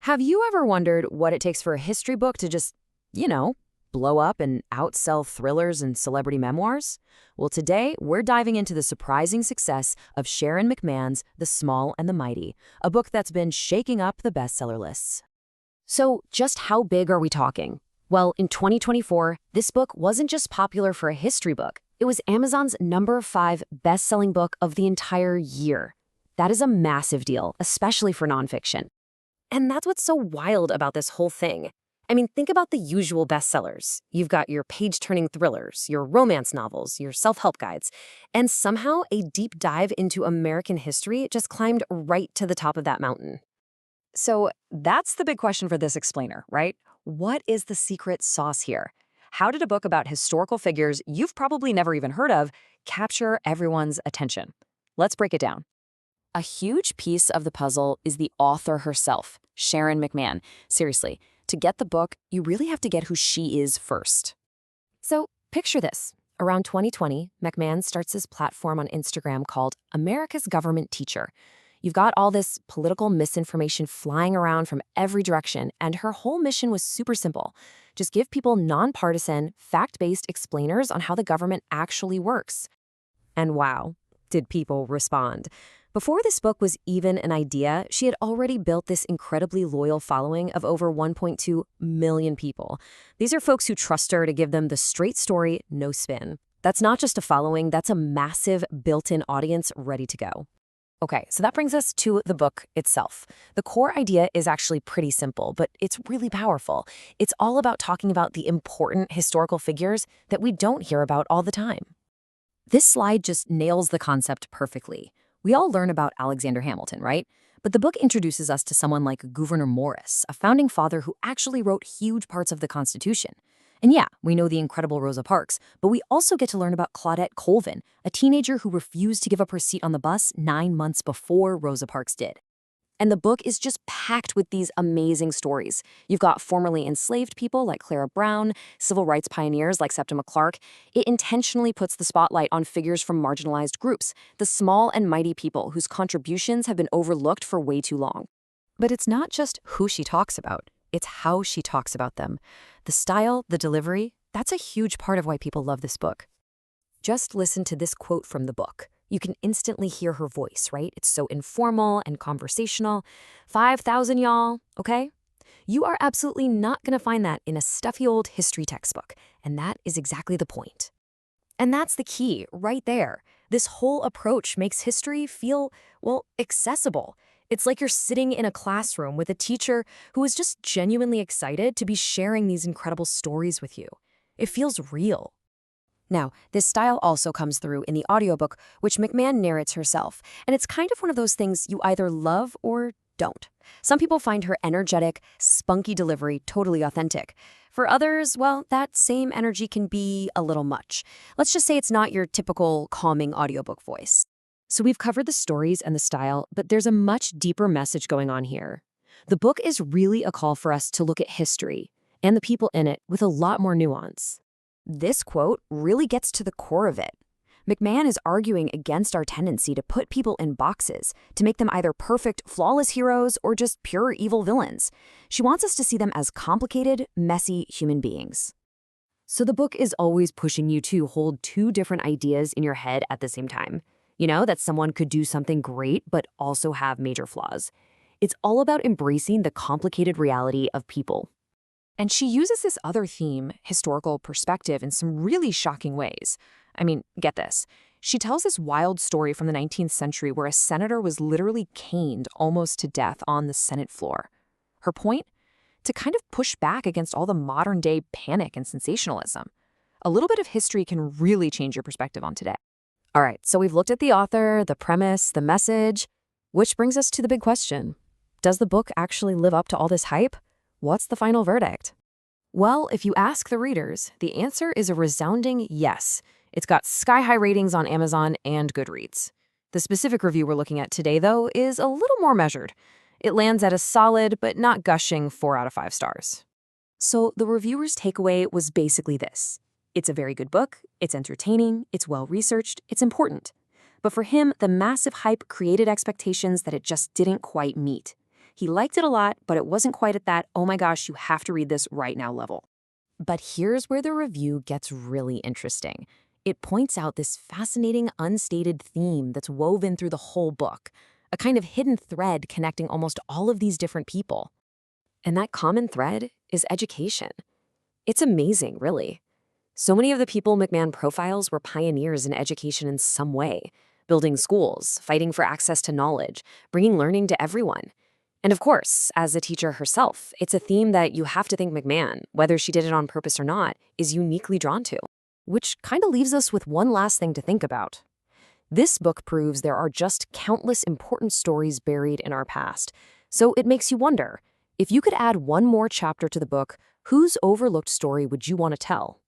Have you ever wondered what it takes for a history book to just, you know, blow up and outsell thrillers and celebrity memoirs? Well, today we're diving into the surprising success of Sharon McMahon's The Small and the Mighty, a book that's been shaking up the bestseller lists. So, just how big are we talking? Well, in 2024, this book wasn't just popular for a history book. It was Amazon's #5 best-selling book of the entire year. That is a massive deal, especially for nonfiction. And that's what's so wild about this whole thing. I mean, think about the usual bestsellers. You've got your page-turning thrillers, your romance novels, your self-help guides, and somehow a deep dive into American history just climbed right to the top of that mountain. So that's the big question for this explainer, right? What is the secret sauce here? How did a book about historical figures you've probably never even heard of capture everyone's attention? Let's break it down. A huge piece of the puzzle is the author herself, Sharon McMahon. Seriously, to get the book, you really have to get who she is first. So picture this. Around 2020, McMahon starts this platform on Instagram called America's Government Teacher. You've got all this political misinformation flying around from every direction, and her whole mission was super simple. Just give people nonpartisan, fact-based explainers on how the government actually works. And wow, did people respond. Before this book was even an idea, she had already built this incredibly loyal following of over 1.2 million people. These are folks who trust her to give them the straight story, no spin. That's not just a following, that's a massive built-in audience ready to go. Okay, so that brings us to the book itself. The core idea is actually pretty simple, but it's really powerful. It's all about talking about the important historical figures that we don't hear about all the time. This slide just nails the concept perfectly. We all learn about Alexander Hamilton, right? But the book introduces us to someone like Gouverneur Morris, a founding father who actually wrote huge parts of the Constitution. And yeah, we know the incredible Rosa Parks, but we also get to learn about Claudette Colvin, a teenager who refused to give up her seat on the bus 9 months before Rosa Parks did. And the book is just packed with these amazing stories. You've got formerly enslaved people like Clara Brown, civil rights pioneers like Septima Clark. It intentionally puts the spotlight on figures from marginalized groups, the small and mighty people whose contributions have been overlooked for way too long. But it's not just who she talks about, it's how she talks about them. The style, the delivery, that's a huge part of why people love this book. Just listen to this quote from the book. You can instantly hear her voice, right? It's so informal and conversational. 5,000 y'all, okay? You are absolutely not going to find that in a stuffy old history textbook, and that is exactly the point. And that's the key, right there. This whole approach makes history feel, well, accessible. It's like you're sitting in a classroom with a teacher who is just genuinely excited to be sharing these incredible stories with you. It feels real. Now, this style also comes through in the audiobook, which McMahon narrates herself, and it's kind of one of those things you either love or don't. Some people find her energetic, spunky delivery totally authentic. For others, well, that same energy can be a little much. Let's just say it's not your typical calming audiobook voice. So we've covered the stories and the style, but there's a much deeper message going on here. The book is really a call for us to look at history and the people in it with a lot more nuance. This quote really gets to the core of it. McMahon is arguing against our tendency to put people in boxes, to make them either perfect, flawless heroes or just pure evil villains. She wants us to see them as complicated, messy human beings. So the book is always pushing you to hold two different ideas in your head at the same time. You know, that someone could do something great but also have major flaws. It's all about embracing the complicated reality of people. And she uses this other theme, historical perspective, in some really shocking ways. I mean, get this. She tells this wild story from the 19th century where a senator was literally caned almost to death on the Senate floor. Her point? To kind of push back against all the modern-day panic and sensationalism. A little bit of history can really change your perspective on today. All right, so we've looked at the author, the premise, the message, which brings us to the big question. Does the book actually live up to all this hype? What's the final verdict? Well, if you ask the readers, the answer is a resounding yes. It's got sky-high ratings on Amazon and Goodreads. The specific review we're looking at today, though, is a little more measured. It lands at a solid but not gushing 4 out of 5 stars. So the reviewer's takeaway was basically this. It's a very good book, it's entertaining, it's well-researched, it's important. But for him, the massive hype created expectations that it just didn't quite meet. He liked it a lot, but it wasn't quite at that, oh my gosh, you have to read this right now level. But here's where the review gets really interesting. It points out this fascinating unstated theme that's woven through the whole book, a kind of hidden thread connecting almost all of these different people. And that common thread is education. It's amazing, really. So many of the people McMahon profiles were pioneers in education in some way, building schools, fighting for access to knowledge, bringing learning to everyone. And of course, as a teacher herself, it's a theme that you have to think McMahon, whether she did it on purpose or not, is uniquely drawn to. Which kind of leaves us with one last thing to think about. This book proves there are just countless important stories buried in our past. So it makes you wonder, if you could add one more chapter to the book, whose overlooked story would you want to tell?